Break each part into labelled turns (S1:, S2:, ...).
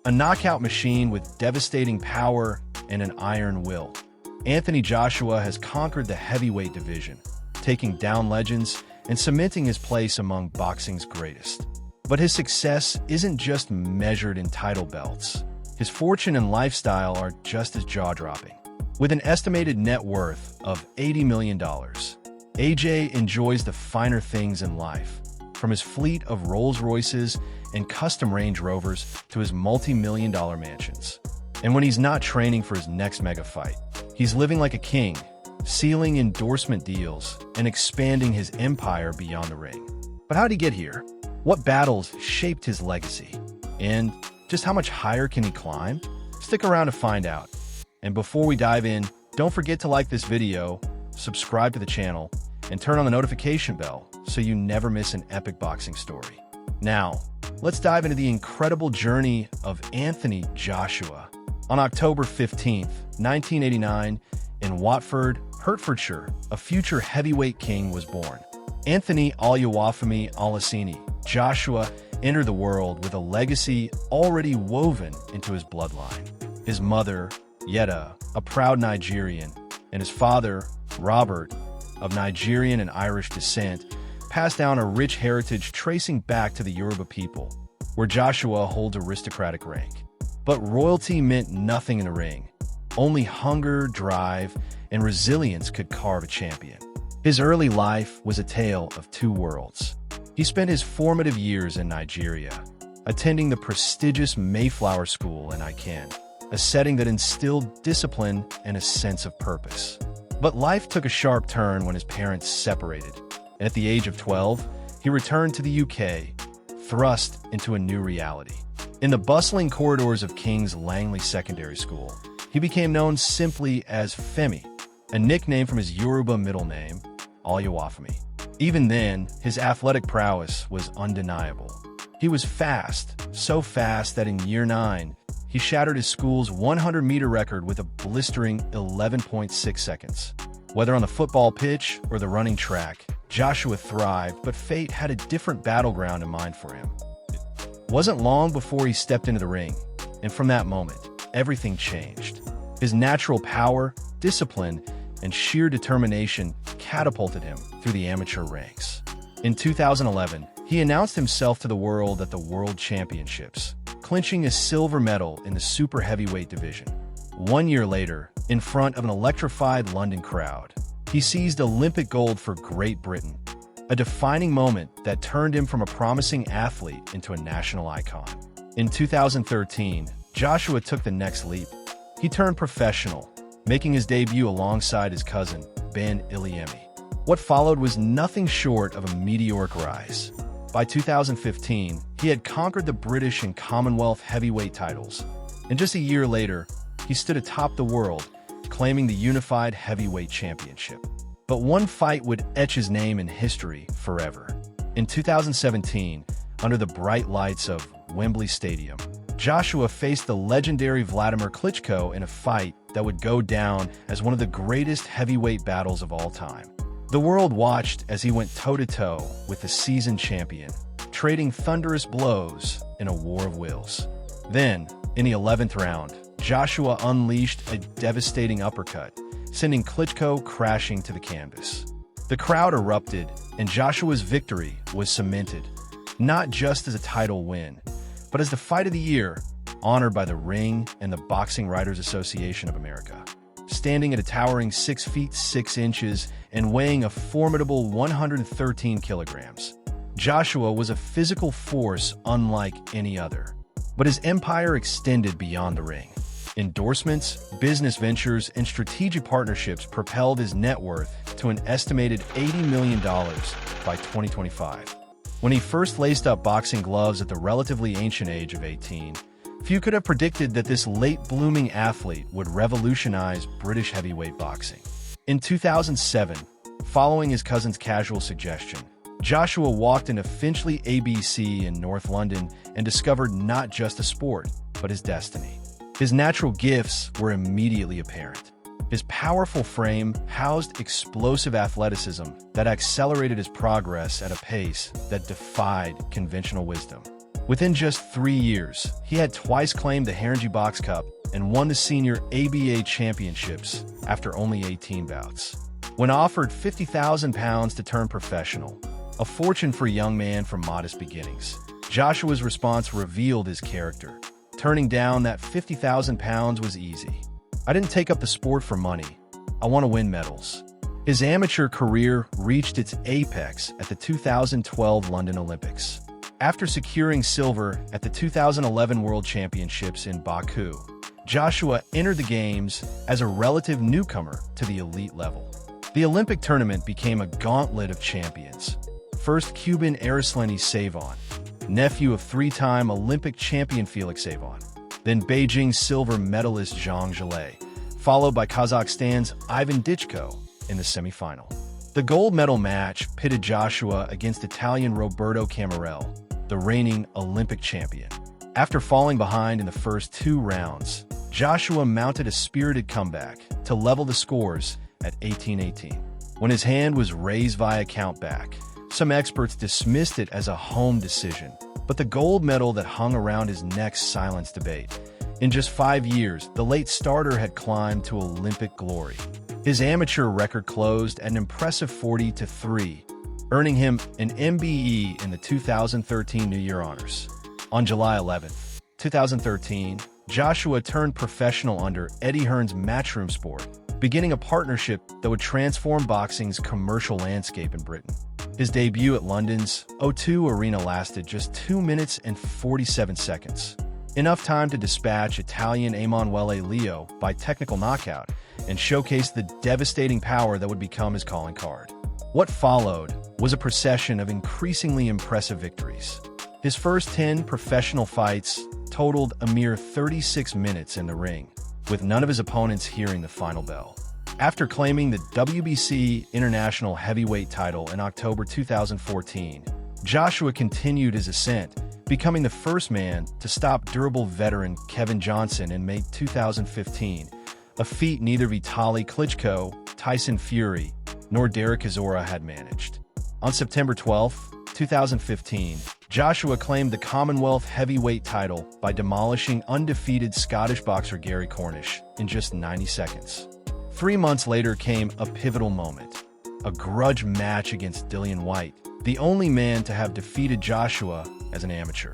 S1: A knockout machine with devastating power and an iron will, Anthony Joshua has conquered the heavyweight division, taking down legends and cementing his place among boxing's greatest. But his success isn't just measured in title belts. His fortune and lifestyle are just as jaw-dropping. With an estimated net worth of $80 million, AJ enjoys the finer things in life, from his fleet of Rolls-Royces and custom Range Rovers to his multi-million-dollar mansions. And when he's not training for his next mega fight, he's living like a king, sealing endorsement deals and expanding his empire beyond the ring. But how'd he get here? What battles shaped his legacy? And just how much higher can he climb? Stick around to find out. And before we dive in, don't forget to like this video, subscribe to the channel, and turn on the notification bell so you never miss an epic boxing story. Now, let's dive into the incredible journey of Anthony Joshua. On October 15, 1989, in Watford, Hertfordshire, a future heavyweight king was born. Anthony Oluwafemi Olaseni Joshua entered the world with a legacy already woven into his bloodline. His mother, Yetta, a proud Nigerian, and his father, Robert, of Nigerian and Irish descent, passed down a rich heritage tracing back to the Yoruba people, where Joshua holds aristocratic rank. But royalty meant nothing in the ring. Only hunger, drive, and resilience could carve a champion. His early life was a tale of two worlds. He spent his formative years in Nigeria, attending the prestigious Mayflower School in Ikan, a setting that instilled discipline and a sense of purpose. But life took a sharp turn when his parents separated, and at the age of 12, he returned to the UK, thrust into a new reality. In the bustling corridors of King's Langley Secondary School, he became known simply as Femi, a nickname from his Yoruba middle name, Oluwafemi. Even then, his athletic prowess was undeniable. He was fast, so fast that in year 9, he shattered his school's 100-meter record with a blistering 11.6 seconds. Whether on the football pitch or the running track, Joshua thrived, but fate had a different battleground in mind for him. It wasn't long before he stepped into the ring, and from that moment, everything changed. His natural power, discipline, and sheer determination catapulted him through the amateur ranks. In 2011, he announced himself to the world at the World Championships, clinching a silver medal in the super heavyweight division. 1 year later, in front of an electrified London crowd, he seized Olympic gold for Great Britain, a defining moment that turned him from a promising athlete into a national icon. In 2013, Joshua took the next leap. He turned professional, making his debut alongside his cousin, Ben Iliemi. What followed was nothing short of a meteoric rise. By 2015, he had conquered the British and Commonwealth heavyweight titles, and just a year later, he stood atop the world, claiming the unified heavyweight championship. But one fight would etch his name in history forever. In 2017, under the bright lights of Wembley Stadium, Joshua faced the legendary Vladimir Klitschko in a fight that would go down as one of the greatest heavyweight battles of all time. The world watched as he went toe-to-toe with the seasoned champion, trading thunderous blows in a war of wills. Then, in the 11th round, Joshua unleashed a devastating uppercut, sending Klitschko crashing to the canvas. The crowd erupted, and Joshua's victory was cemented, not just as a title win, but as the fight of the year, honored by the Ring and the Boxing Writers Association of America. Standing at a towering 6 feet 6 inches and weighing a formidable 113 kilograms, Joshua was a physical force unlike any other. But his empire extended beyond the ring. Endorsements, business ventures, and strategic partnerships propelled his net worth to an estimated $80 million by 2025. When he first laced up boxing gloves at the relatively ancient age of 18, few could have predicted that this late-blooming athlete would revolutionize British heavyweight boxing. In 2007, following his cousin's casual suggestion, Joshua walked into Finchley ABC in North London and discovered not just a sport, but his destiny. His natural gifts were immediately apparent. His powerful frame housed explosive athleticism that accelerated his progress at a pace that defied conventional wisdom. Within just 3 years, he had twice claimed the Haringey Box Cup and won the senior ABA championships after only 18 bouts. When offered £50,000 to turn professional, a fortune for a young man from modest beginnings, Joshua's response revealed his character. Turning down that £50,000 was easy. I didn't take up the sport for money. I want to win medals. His amateur career reached its apex at the 2012 London Olympics. After securing silver at the 2011 World Championships in Baku, Joshua entered the Games as a relative newcomer to the elite level. The Olympic tournament became a gauntlet of champions. First Cuban Erislandy Savon, nephew of three-time Olympic champion Felix Savon, then Beijing's silver medalist Zhang Zhilei, followed by Kazakhstan's Ivan Dichko in the semifinal. The gold medal match pitted Joshua against Italian Roberto Camarel, the reigning Olympic champion. After falling behind in the first 2 rounds, Joshua mounted a spirited comeback to level the scores at 18-18. When his hand was raised via countback, some experts dismissed it as a home decision, but the gold medal that hung around his neck silenced debate. In just 5 years, the late starter had climbed to Olympic glory. His amateur record closed at an impressive 40-3, earning him an MBE in the 2013 New Year Honors. On July 11, 2013, Joshua turned professional under Eddie Hearn's Matchroom Sport, beginning a partnership that would transform boxing's commercial landscape in Britain. His debut at London's O2 Arena lasted just 2 minutes and 47 seconds. Enough time to dispatch Italian Emanuele Leo by technical knockout and showcase the devastating power that would become his calling card. What followed was a procession of increasingly impressive victories. His first 10 professional fights totaled a mere 36 minutes in the ring, with none of his opponents hearing the final bell. After claiming the WBC International Heavyweight title in October 2014, Joshua continued his ascent, becoming the first man to stop durable veteran Kevin Johnson in May 2015, a feat neither Vitaly Klitschko, Tyson Fury, nor Derek Chisora had managed. On September 12, 2015, Joshua claimed the Commonwealth heavyweight title by demolishing undefeated Scottish boxer Gary Cornish in just 90 seconds. 3 months later came a pivotal moment, a grudge match against Dillian Whyte, the only man to have defeated Joshua as an amateur.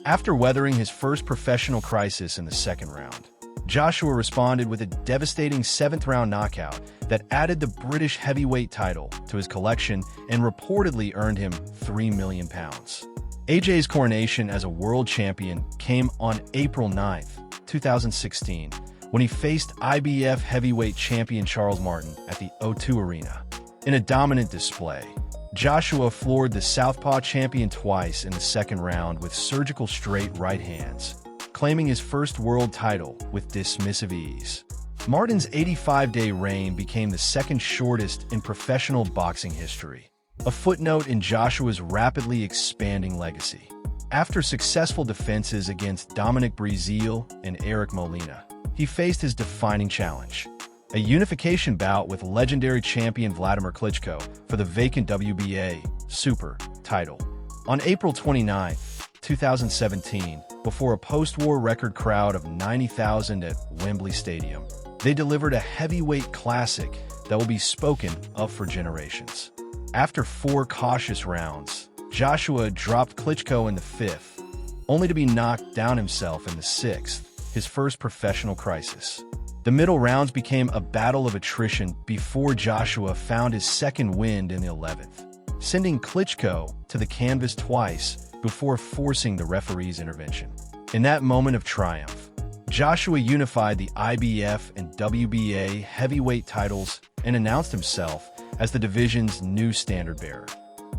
S1: After weathering his first professional crisis in the second round, Joshua responded with a devastating 7th-round knockout that added the British heavyweight title to his collection and reportedly earned him £3 million. AJ's coronation as a world champion came on April 9, 2016, when he faced IBF heavyweight champion Charles Martin at the O2 Arena. In a dominant display, Joshua floored the Southpaw champion twice in the second round with surgical straight right hands, claiming his first world title with dismissive ease. Martin's 85-day reign became the second shortest in professional boxing history, a footnote in Joshua's rapidly expanding legacy. After successful defenses against Dominic Breazeale and Eric Molina, he faced his defining challenge, a unification bout with legendary champion Vladimir Klitschko for the vacant WBA Super title. On April 29, 2017, before a post-war record crowd of 90,000 at Wembley Stadium, they delivered a heavyweight classic that will be spoken of for generations. After 4 cautious rounds, Joshua dropped Klitschko in the 5th, only to be knocked down himself in the 6th, his first professional crisis. The middle rounds became a battle of attrition before Joshua found his second wind in the 11th, sending Klitschko to the canvas twice before forcing the referee's intervention. In that moment of triumph, Joshua unified the IBF and WBA heavyweight titles and announced himself as the division's new standard-bearer.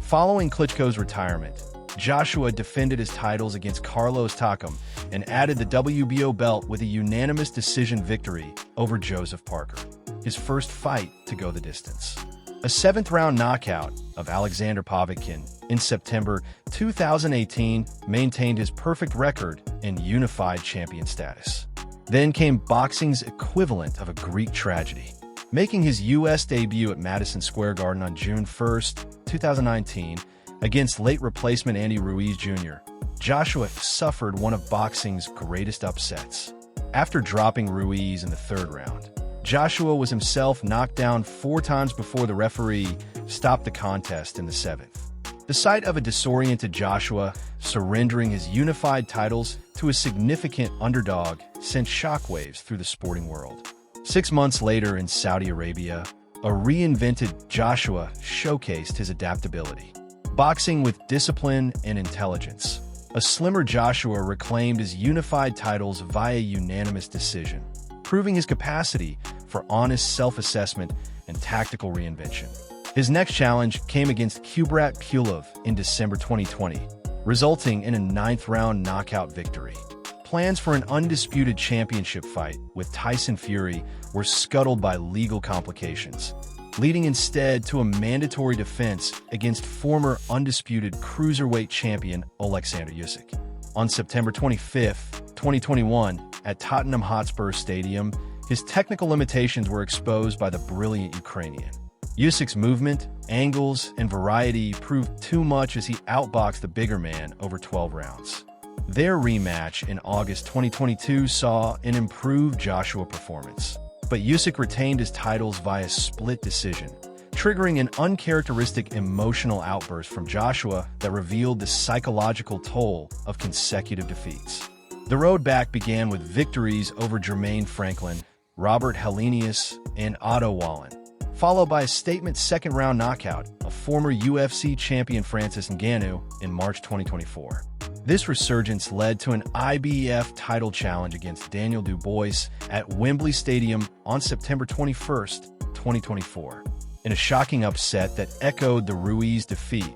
S1: Following Klitschko's retirement, Joshua defended his titles against Carlos Takam and added the WBO belt with a unanimous decision victory over Joseph Parker, his first fight to go the distance. A 7th-round knockout of Alexander Povetkin in September 2018 maintained his perfect record and unified champion status. Then came boxing's equivalent of a Greek tragedy. Making his U.S. debut at Madison Square Garden on June 1, 2019, Against late replacement Andy Ruiz Jr., Joshua suffered one of boxing's greatest upsets. After dropping Ruiz in the third round, Joshua was himself knocked down 4 times before the referee stopped the contest in the 7th. The sight of a disoriented Joshua surrendering his unified titles to a significant underdog sent shockwaves through the sporting world. 6 months later in Saudi Arabia, a reinvented Joshua showcased his adaptability. Boxing with discipline and intelligence, a slimmer Joshua reclaimed his unified titles via unanimous decision, proving his capacity for honest self-assessment and tactical reinvention. His next challenge came against Kubrat Pulev in December 2020, resulting in a 9th-round knockout victory. Plans for an undisputed championship fight with Tyson Fury were scuttled by legal complications, leading instead to a mandatory defense against former undisputed cruiserweight champion Alexander Usyk. On September 25, 2021, at Tottenham Hotspur Stadium, his technical limitations were exposed by the brilliant Ukrainian. Usyk's movement, angles, and variety proved too much as he outboxed the bigger man over 12 rounds. Their rematch in August 2022 saw an improved Joshua performance, but Usyk retained his titles via split decision, triggering an uncharacteristic emotional outburst from Joshua that revealed the psychological toll of consecutive defeats. The road back began with victories over Jermaine Franklin, Robert Helenius, and Otto Wallin, followed by a statement second-round knockout of former UFC champion Francis Ngannou in March 2024. This resurgence led to an IBF title challenge against Daniel Dubois at Wembley Stadium on September 21, 2024. In a shocking upset that echoed the Ruiz defeat,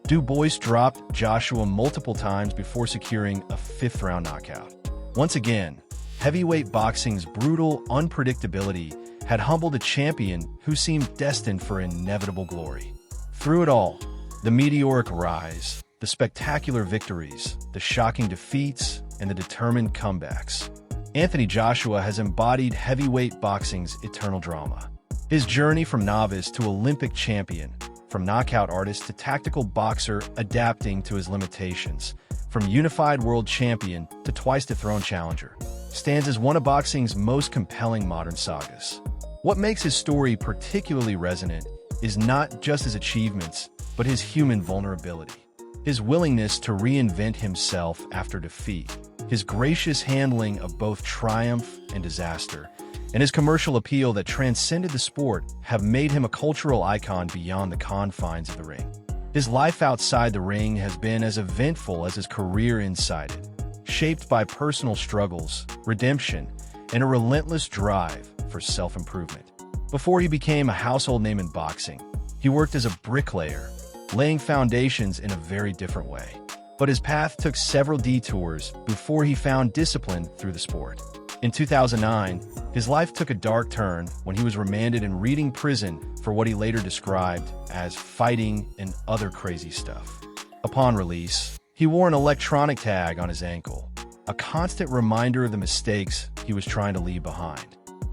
S1: Dubois dropped Joshua multiple times before securing a 5th-round knockout. Once again, heavyweight boxing's brutal unpredictability had humbled a champion who seemed destined for inevitable glory. Through it all, the meteoric rise, the spectacular victories, the shocking defeats, and the determined comebacks, Anthony Joshua has embodied heavyweight boxing's eternal drama. His journey from novice to Olympic champion, from knockout artist to tactical boxer adapting to his limitations, from unified world champion to twice-dethroned challenger, stands as one of boxing's most compelling modern sagas. What makes his story particularly resonant is not just his achievements, but his human vulnerability. His willingness to reinvent himself after defeat, his gracious handling of both triumph and disaster, and his commercial appeal that transcended the sport have made him a cultural icon beyond the confines of the ring. His life outside the ring has been as eventful as his career inside it, shaped by personal struggles, redemption, and a relentless drive for self-improvement. Before he became a household name in boxing, he worked as a bricklayer, laying foundations in a very different way. But his path took several detours before he found discipline through the sport. In 2009, his life took a dark turn when he was remanded in Reading Prison for what he later described as fighting and other crazy stuff. Upon release, he wore an electronic tag on his ankle, a constant reminder of the mistakes he was trying to leave behind.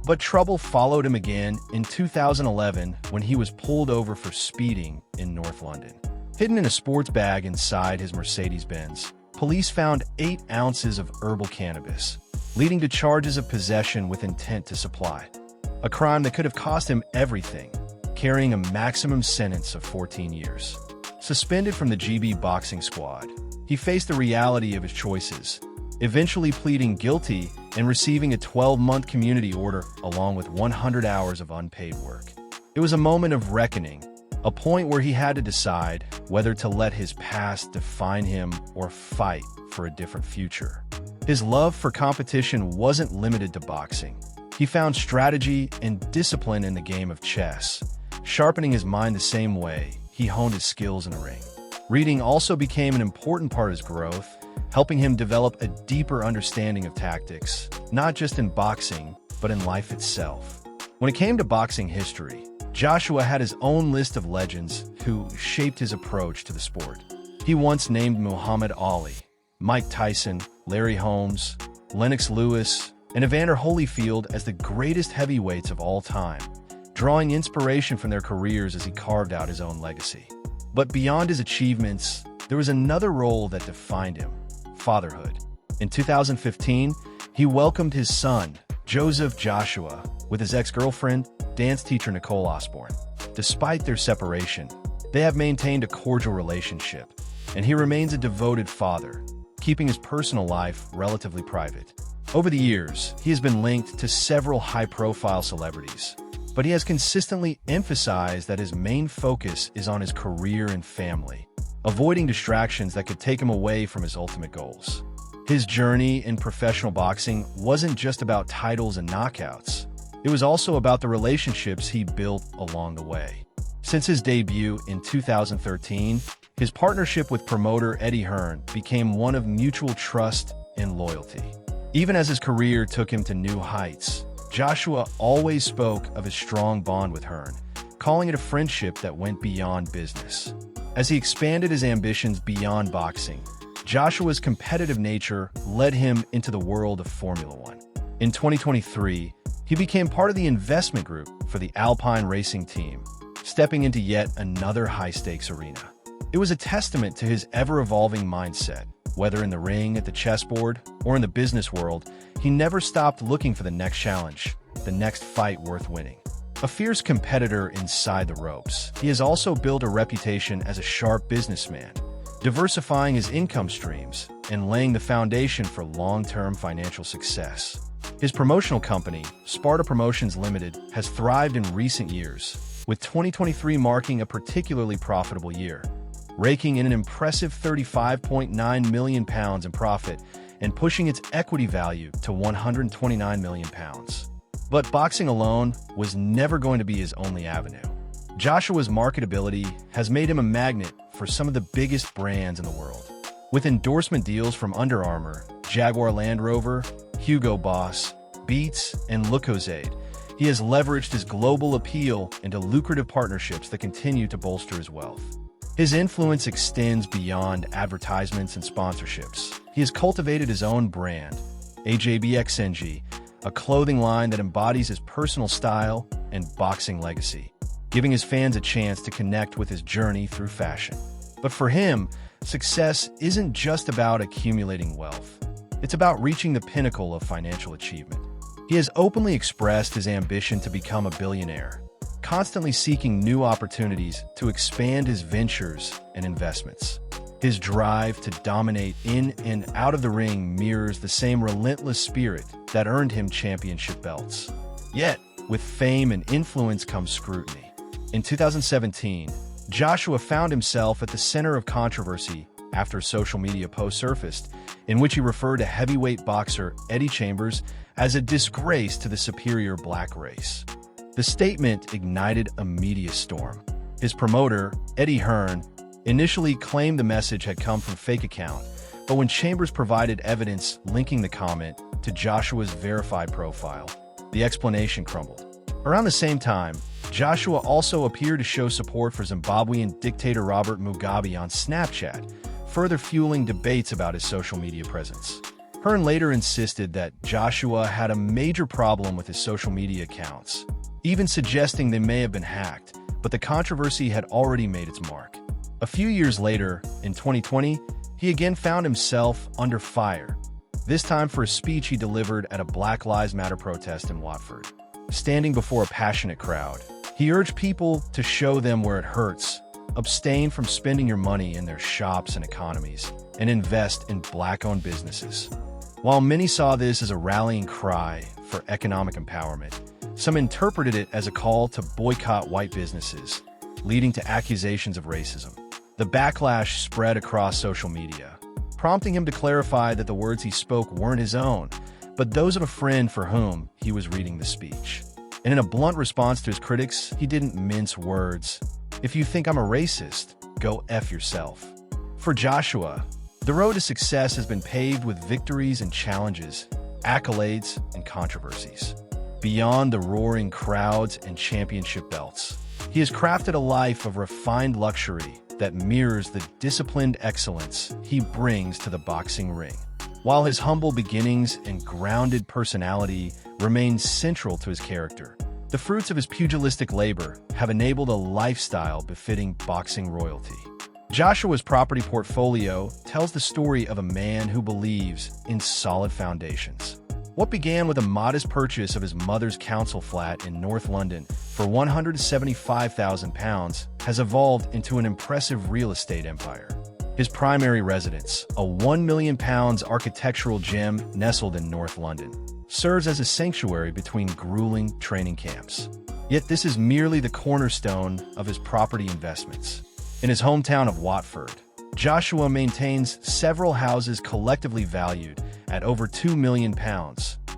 S1: But trouble followed him again in 2011 when he was pulled over for speeding in North London. Hidden in a sports bag inside his Mercedes-Benz, police found 8 ounces of herbal cannabis, leading to charges of possession with intent to supply, a crime that could have cost him everything, carrying a maximum sentence of 14 years. Suspended from the GB boxing squad, he faced the reality of his choices, eventually pleading guilty and receiving a 12-month community order along with 100 hours of unpaid work. It was a moment of reckoning, a point where he had to decide whether to let his past define him or fight for a different future. His love for competition wasn't limited to boxing. He found strategy and discipline in the game of chess, sharpening his mind the same way he honed his skills in the ring. Reading also became an important part of his growth, helping him develop a deeper understanding of tactics, not just in boxing, but in life itself. When it came to boxing history, Joshua had his own list of legends who shaped his approach to the sport. He once named Muhammad Ali, Mike Tyson, Larry Holmes, Lennox Lewis, and Evander Holyfield as the greatest heavyweights of all time, drawing inspiration from their careers as he carved out his own legacy. But beyond his achievements, there was another role that defined him: fatherhood. In 2015, he welcomed his son, Joseph Joshua, with his ex-girlfriend, dance teacher Nicole Osborne. Despite their separation, they have maintained a cordial relationship, and he remains a devoted father, keeping his personal life relatively private. Over the years, he has been linked to several high-profile celebrities, but he has consistently emphasized that his main focus is on his career and family, avoiding distractions that could take him away from his ultimate goals. His journey in professional boxing wasn't just about titles and knockouts. It was also about the relationships he built along the way. Since his debut in 2013, his partnership with promoter Eddie Hearn became one of mutual trust and loyalty. Even as his career took him to new heights, Joshua always spoke of his strong bond with Hearn, calling it a friendship that went beyond business. As he expanded his ambitions beyond boxing, Joshua's competitive nature led him into the world of Formula One. In 2023, he became part of the investment group for the Alpine racing team, stepping into yet another high-stakes arena. It was a testament to his ever-evolving mindset. Whether in the ring, at the chessboard, or in the business world, he never stopped looking for the next challenge, the next fight worth winning. A fierce competitor inside the ropes, he has also built a reputation as a sharp businessman, diversifying his income streams and laying the foundation for long-term financial success. His promotional company, Sparta Promotions Limited, has thrived in recent years, with 2023 marking a particularly profitable year, raking in an impressive £35.9 million in profit and pushing its equity value to £129 million. But boxing alone was never going to be his only avenue. Joshua's marketability has made him a magnet for some of the biggest brands in the world. With endorsement deals from Under Armour, Jaguar Land Rover, Hugo Boss, Beats, and Lucozade, he has leveraged his global appeal into lucrative partnerships that continue to bolster his wealth. His influence extends beyond advertisements and sponsorships. He has cultivated his own brand, AJBXNG, a clothing line that embodies his personal style and boxing legacy, giving his fans a chance to connect with his journey through fashion. But for him, success isn't just about accumulating wealth. It's about reaching the pinnacle of financial achievement. He has openly expressed his ambition to become a billionaire, constantly seeking new opportunities to expand his ventures and investments. His drive to dominate in and out of the ring mirrors the same relentless spirit that earned him championship belts. Yet, with fame and influence comes scrutiny. In 2017, Joshua found himself at the center of controversy after a social media post surfaced, in which he referred to heavyweight boxer Eddie Chambers as a disgrace to the superior black race. The statement ignited a media storm. His promoter, Eddie Hearn, initially claimed the message had come from a fake account, but when Chambers provided evidence linking the comment to Joshua's verified profile, the explanation crumbled. Around the same time, Joshua also appeared to show support for Zimbabwean dictator Robert Mugabe on Snapchat, further fueling debates about his social media presence. Hearn later insisted that Joshua had a major problem with his social media accounts, even suggesting they may have been hacked, but the controversy had already made its mark. A few years later, in 2020, he again found himself under fire, this time for a speech he delivered at a Black Lives Matter protest in Watford. Standing before a passionate crowd, he urged people to show them where it hurts, abstain from spending your money in their shops and economies, and invest in black-owned businesses. While many saw this as a rallying cry for economic empowerment, some interpreted it as a call to boycott white businesses, leading to accusations of racism. The backlash spread across social media, prompting him to clarify that the words he spoke weren't his own, but those of a friend for whom he was reading the speech. And in a blunt response to his critics, he didn't mince words. "If you think I'm a racist, go F yourself." For Joshua, the road to success has been paved with victories and challenges, accolades and controversies. Beyond the roaring crowds and championship belts, he has crafted a life of refined luxury that mirrors the disciplined excellence he brings to the boxing ring. While his humble beginnings and grounded personality remain central to his character, The fruits of his pugilistic labor have enabled a lifestyle befitting boxing royalty. Joshua's property portfolio tells the story of a man who believes in solid foundations. What began with a modest purchase of his mother's council flat in North London for £175,000 has evolved into an impressive real estate empire. His primary residence, a £1 million architectural gem nestled in North London, serves as a sanctuary between grueling training camps. Yet this is merely the cornerstone of his property investments. In his hometown of Watford, Joshua maintains several houses collectively valued at over £2 million,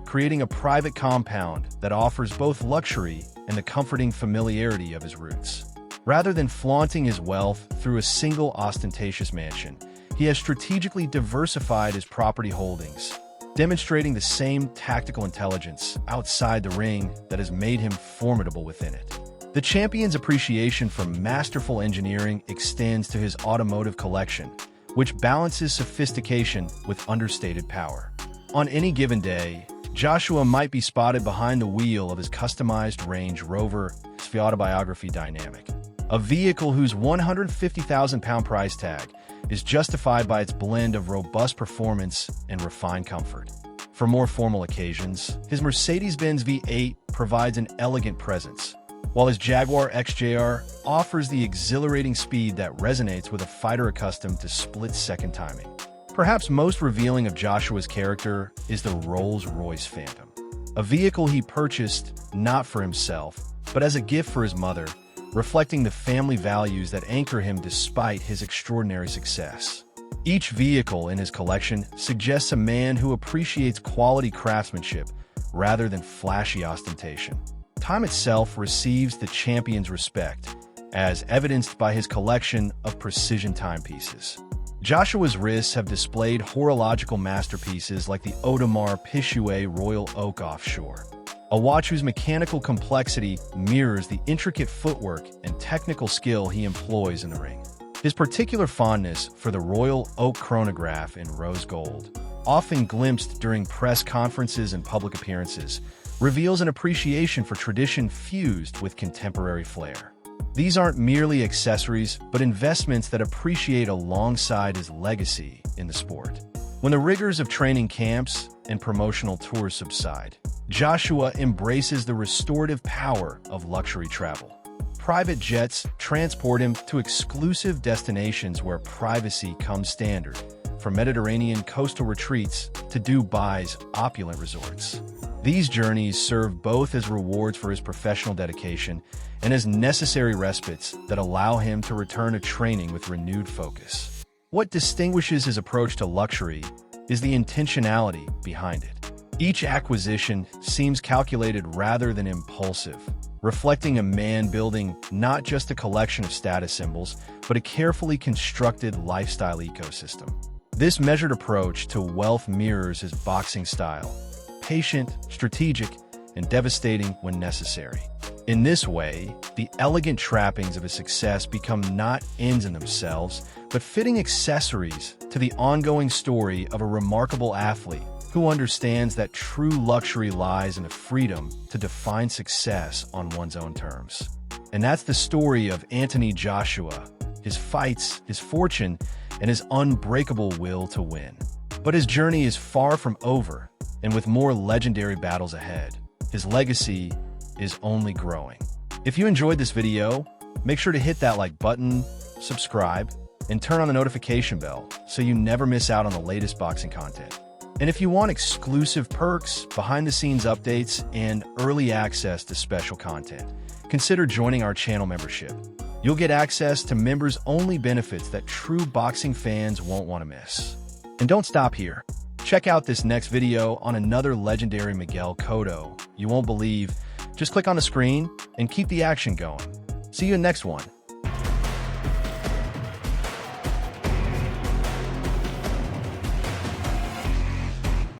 S1: creating a private compound that offers both luxury and the comforting familiarity of his roots. Rather than flaunting his wealth through a single ostentatious mansion, he has strategically diversified his property holdings, demonstrating the same tactical intelligence outside the ring that has made him formidable within it. The champion's appreciation for masterful engineering extends to his automotive collection, which balances sophistication with understated power. On any given day, Joshua might be spotted behind the wheel of his customized Range Rover, his autobiography Dynamic, a vehicle whose £150,000 price tag is justified by its blend of robust performance and refined comfort. For more formal occasions, his Mercedes-Benz V8 provides an elegant presence, while his Jaguar XJR offers the exhilarating speed that resonates with a fighter accustomed to split-second timing. Perhaps most revealing of Joshua's character is the Rolls-Royce Phantom, a vehicle he purchased not for himself, but as a gift for his mother, reflecting the family values that anchor him despite his extraordinary success. Each vehicle in his collection suggests a man who appreciates quality craftsmanship rather than flashy ostentation. Time itself receives the champion's respect, as evidenced by his collection of precision timepieces. Joshua's wrists have displayed horological masterpieces like the Audemars Piguet Royal Oak Offshore, a watch whose mechanical complexity mirrors the intricate footwork and technical skill he employs in the ring. His particular fondness for the Royal Oak chronograph in rose gold, often glimpsed during press conferences and public appearances, reveals an appreciation for tradition fused with contemporary flair. These aren't merely accessories, but investments that appreciate alongside his legacy in the sport. When the rigors of training camps and promotional tours subside, Joshua embraces the restorative power of luxury travel. Private jets transport him to exclusive destinations where privacy comes standard, from Mediterranean coastal retreats to Dubai's opulent resorts. These journeys serve both as rewards for his professional dedication and as necessary respites that allow him to return to training with renewed focus. What distinguishes his approach to luxury is the intentionality behind it. Each acquisition seems calculated rather than impulsive, reflecting a man building not just a collection of status symbols, but a carefully constructed lifestyle ecosystem. This measured approach to wealth mirrors his boxing style: patient, strategic, and devastating when necessary. In this way, the elegant trappings of his success become not ends in themselves, but fitting accessories to the ongoing story of a remarkable athlete who understands that true luxury lies in the freedom to define success on one's own terms. And that's the story of Anthony Joshua, his fights, his fortune, and his unbreakable will to win. But his journey is far from over, and with more legendary battles ahead, his legacy is only growing. If you enjoyed this video, make sure to hit that like button, subscribe, and turn on the notification bell so you never miss out on the latest boxing content. And if you want exclusive perks, behind-the-scenes updates, and early access to special content, consider joining our channel membership. You'll get access to members-only benefits that true boxing fans won't want to miss. And don't stop here. Check out this next video on another legendary Miguel Cotto you won't believe. Just click on the screen and keep the action going. See you in the next one.